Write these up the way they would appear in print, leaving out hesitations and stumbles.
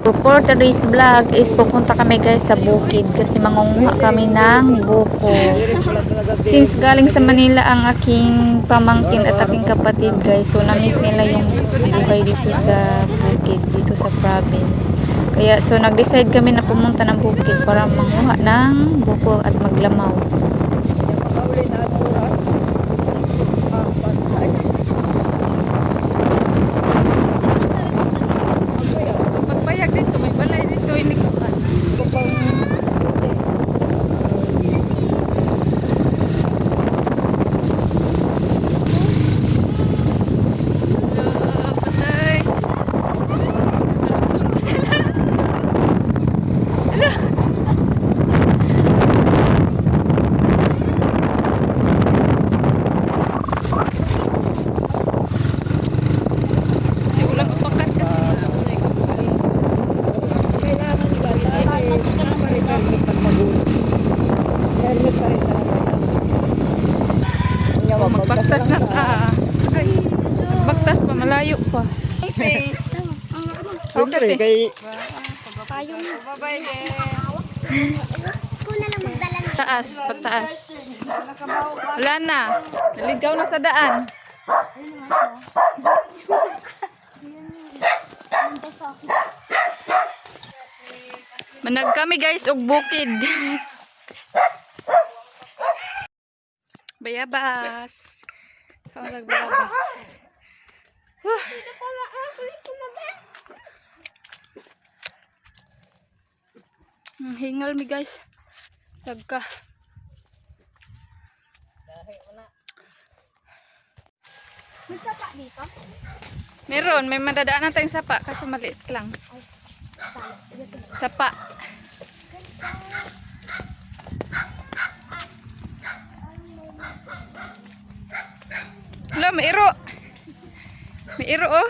For today's vlog is pupunta kami guys sa bukid kasi mangunguha kami ng buko. Since galing sa Manila ang aking pamangkin at aking kapatid guys, so na-miss nila yung buhay dito sa bukid, dito sa province. Kaya so nag-decide kami na pumunta ng bukid para manguha ng buko at maglamaw. Pagbayag dito, may balay dito, hindi ko magbaktas na magbaktas pa, malayo pa. Siyempre, kay... Taas, pataas. Wala na. Naligaw na sa daan. Manag kami guys og bukid. Bayabas. Kawalag bayabas. Hingal mi guys. Lagka. May sapa dito? Meron, may madadaanan tayong sapa kasi maliit lang. Sapa. Wala, may iro. May iro oh.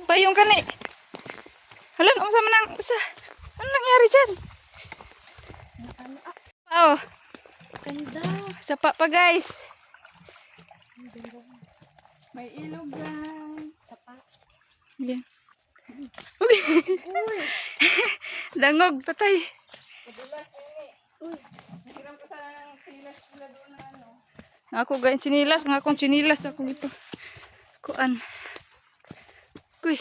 Payong kani. Halan, unsa man ang usa? Ano nangyari diyan? Oh. Ganda. Sapa pa guys. May ilog guys. Sapa. Yan. Uy. Dangog patay. Madulas ini. Uy. Nakiram pa sa sinilas sila doon na ano. Ako guys, sinilas, nga akong sinilas ako dito. Kuan. Uy.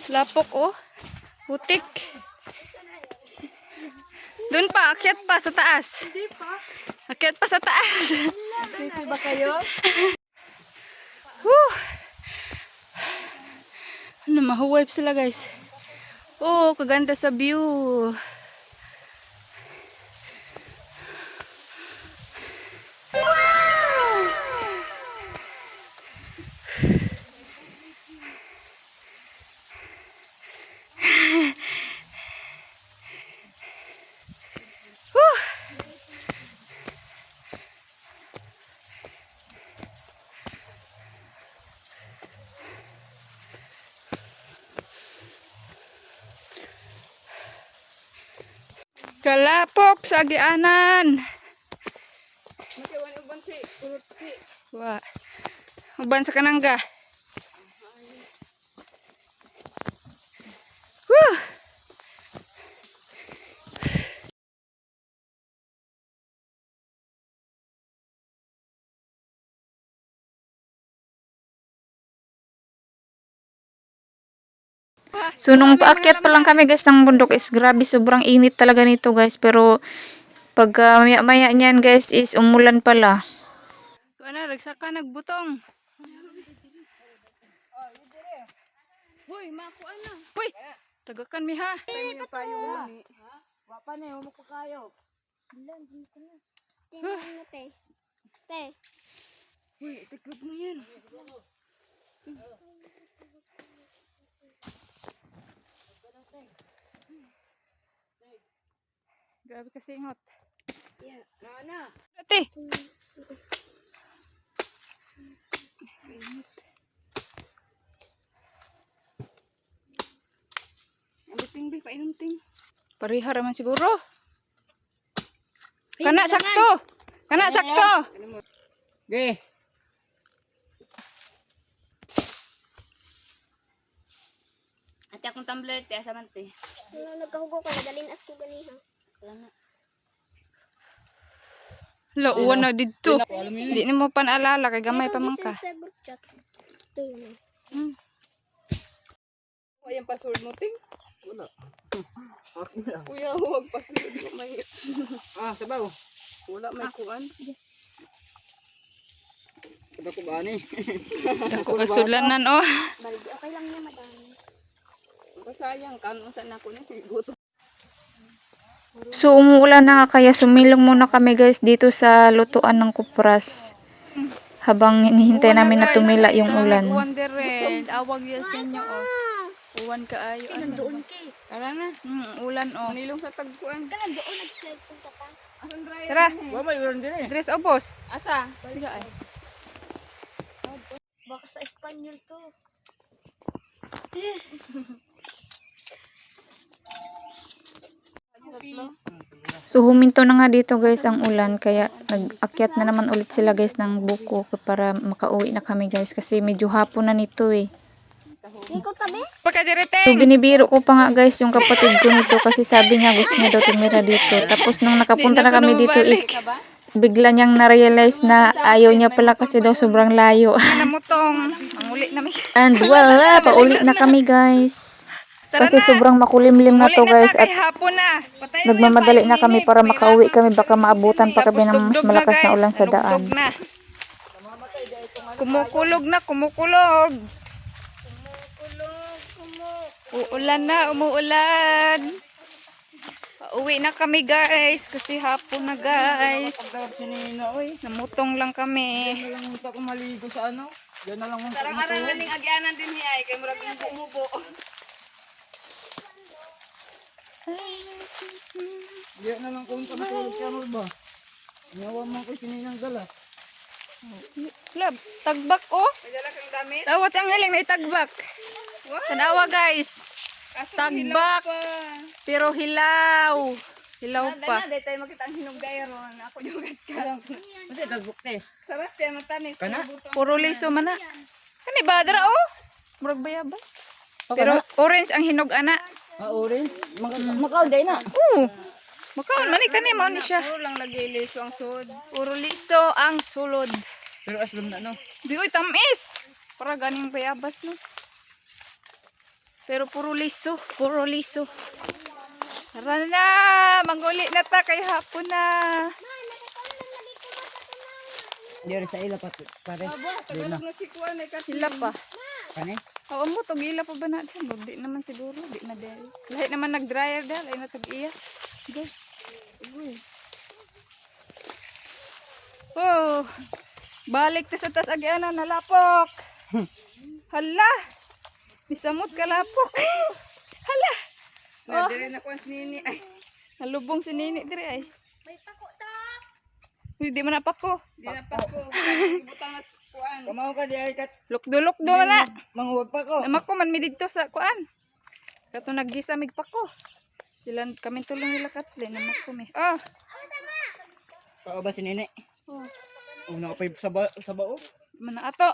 Lapok oh. Putik. Doon pa, akyat pa sa taas. Hindi pa. Akyat pa sa taas. Sisi ba kayo? Ano, mahuwipe sila guys. Oh, kaganda sa view. Kalapok sa agianan. Wa. Uban sa kanangga. So nung paakyat pa lang kami guys ng bundok is grabe sobrang init talaga nito guys, pero pag maya-maya niyan guys is umulan pala. Ano, ragsaka nagbutong. Hoy, makuha na. Hoy, tagakan mi ha. Tayo yung payong ni. Wapa na yung ko kayo. Bilang dito na. Tingnan mo te. Te. Hoy, tiklop mo yan. Grabe kasi ingot. Yeah. Na. Ate! Abuting bi painom ting. Parihar naman siguro. Kana sakto! Kana sakto! Ge. Ate akong tumbler ti asa man ti. Nagkahugo ka, nadalin as ko ganiha. Lo, uwan na dito. Di na mo panaalala kay gamay pa man ka. Sa group chat. Ito yun. O yung password mo ting. Wala. Kuya, huwag password mo may Sabaw. wala may kuan. Kada ko ba ni? Dako kasulanan oh. Baldi, okay lang niya, madami. Sayang kan unsa na ko ni guto. So umuulan na nga kaya sumilong muna kami guys dito sa lutuan ng kupras. Habang hinihintay namin na tumila yung ulan. Uwan dire, awag yan sa inyo oh. Uwan kaayo asa. Doon kay. Tara na. Ulan oh. Nilong sa tagkuan. Kaya doon nag-cellphone ka pa. Asan dryer? Tara, Wa may ulan din eh. dress obos. Asa? Sige ay. Baka sa Espanyol to. So huminto na nga dito guys ang ulan kaya nag-akyat na naman ulit sila guys ng buko para makauwi na kami guys kasi medyo hapon na nito eh. Ikaw tabi? So binibiro ko pa nga guys yung kapatid ko nito kasi sabi niya gusto niya daw tumira dito. Tapos nung nakapunta na kami dito is bigla niyang na-realize na ayaw niya pala kasi daw sobrang layo. Namutong. Ang uli na may. And wala, pauli na kami guys. Kasi sobrang makulimlim na to guys at hapon na. nagmamadali na kami para makauwi kami baka maabutan pa kami ng mas malakas na ulan sa daan. Kumukulog na, kumukulog. Uulan na, umuulan. Pauwi na kami guys kasi hapon na guys. Pagdawag si Nina oy. Namutong lang kami. Diyan na lang unta ko maligo sa ano. Diyan na lang unta. Sarang-arangan ning agyanan din niya ay kay murag umubo. Diyan na lang unta matulog ka mo ba? Nyawa man ko si Ninang dala. Lab, tagbak oh. Madala kang damit. Tawat ang hiling na itagbak. Tanawa guys. Tagbak. Pero hilaw. Hilaw pa. Dahil tayo makita ang hinugay ron. Ako yung ka. Kasi dagbuk te. Sarap yan matamis. Kana? Puro liso man na. Kani badra oh. Murag bayabas. Pero orange ang hinog ana. Orange. Makaunday na. Oo. Makaon man ni kani mao ni siya. Puro lang lagi liso ang sud. Puro liso ang sulod. Pero aslom na no. Di oy tamis. Para ganing bayabas no. Pero puro liso, puro liso. Tara na, manguli na ta kay hapon na. Diyan sa ila pare. Diyan na. Na si Kuan ay Sila pa. Kani? Oo mo, tag-ila pa ba natin? Di naman siguro, di na dahil. Lahat naman nag-dryer dahil, ay natag-iya. Okay. Oh, balik ta sa tas agyana, nalapok. Hala, nisamot kalapok. Hala, Na dire na Kuan nini ay. nalubong si Nini dire ay. May pako ta. Uy, di man napako. Di na pa ko ibutang na Kuan. Kamaw ka di ay kat Lukdo-lukdo man na. manghuwag pa ko. Namak ko man mi dito sa kuan. Kato naggisa mig pako. Sila kami tulong nila Kathleen, namak ko mi. Ah, Pao ba si Nene? oh. Una ka pa sa bao. Mana ato.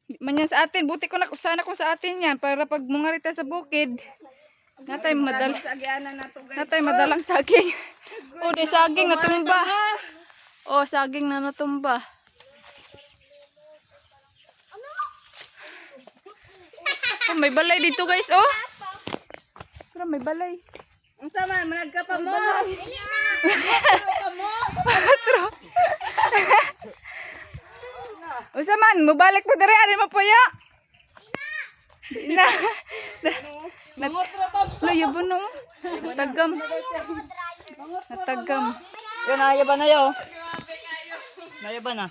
Di man yan sa atin. Buti ko na sana kung sa atin yan. Para pag mungarita sa bukid. Natay Sa agyanan na to guys. natay madalang saging. Oh, di saging na tumba. Oh, saging na natumba. Oh, may balay dito guys, oh. Pero may balay. Unsa man managka pa mo? Usa man, mubalik mo diri ari mapuya. Na. Mangotra pa. Layo ba no? Natagam. Natagam. Yo naya ba na yo? Naya ba na?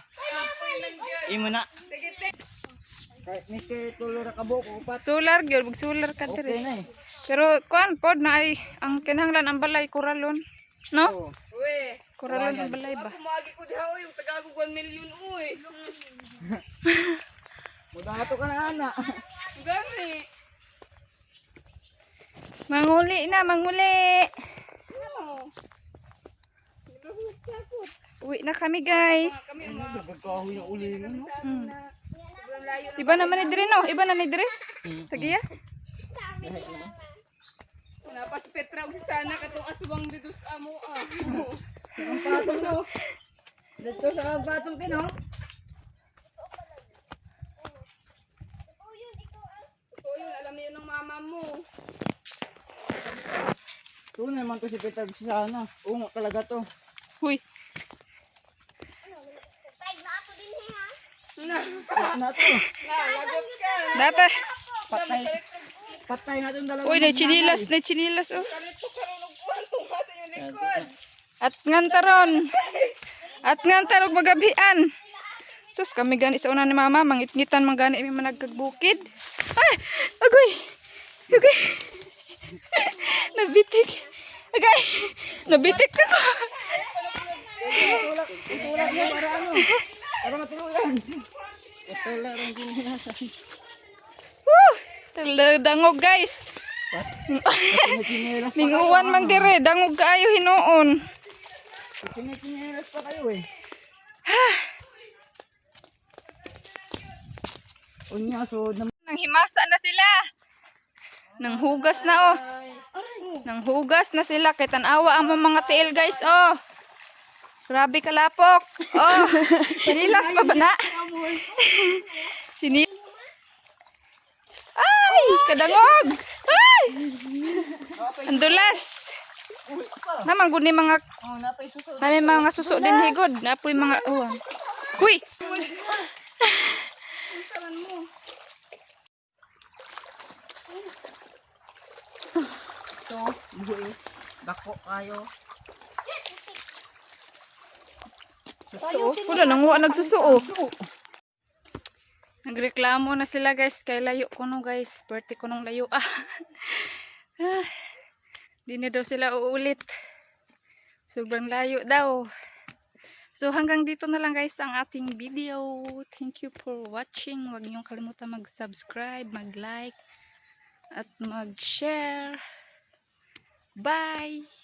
Imo na. Kahit miski tulo ra ka buko upat. Solar gyud, mag solar ka Okay dire. na eh. Pero kuan pod na ay ang kinahanglan ang balay koralon. No? Oo. Uy, Koralon ang balay ba? kumagi ko diha yung tagagog 1 million uy. Mudato ka na ana. Gani. Manguli na, manguli. Ano? Uwi na kami, guys. Nagkakahoy ng ulingan no. Hmm. Sobrang layo. Iba naman ni dire no? Iba na ni dire? Tagiya? Napas Petra og sana katong aswang dito sa amo ah. Ang patong no. Dito sa patong pino. So yun, alam niyo ng mama mo. Tunay man to si Petag sana. Ungo talaga to. Huy. Na, Na to. lagot ka. Data. Patay. Patay na tong dalawa. Uy, na chinilas, na chinilas oh. Kalit ko karon og kuan tong hata yung likod. At ngantaron. At ngantarog magabian. Sus, kami gani sa una ni mama, mangitngitan man gani mi managkagbukid. Ay, agoy. Agoy. Nabitik. Agay. Nabitik ako. Itulak mo para ano. Para matuluyan. Itulak rin kininasan. Woo! Dangog guys. Kinikinelas pa kayo. Ninguwan man dire, dangog kaayo hinuon. Kinikinelas pa kayo eh. Unya, so Nang himasa na sila. Nang hugas na oh. Nang hugas na sila kay tan-awa ang mga tiil guys oh. Grabe kalapok. Oh, sinilas pa ba na? Sini. Ay, kadangog. Ay! Andulas. Naman gud ni mga oh, napay suso. nami mga suso din higod. Napoy mga oh. Kuy. So, buhi. Dako kayo. Wala nang wa nagsusuo. Nagreklamo na sila guys kay layo ko no guys. Birthday ko nung layo ah. Di na daw sila uulit. Sobrang layo daw. So hanggang dito na lang guys ang ating video. Thank you for watching. Huwag niyong kalimutan mag-subscribe, mag-like at mag-share. Bye!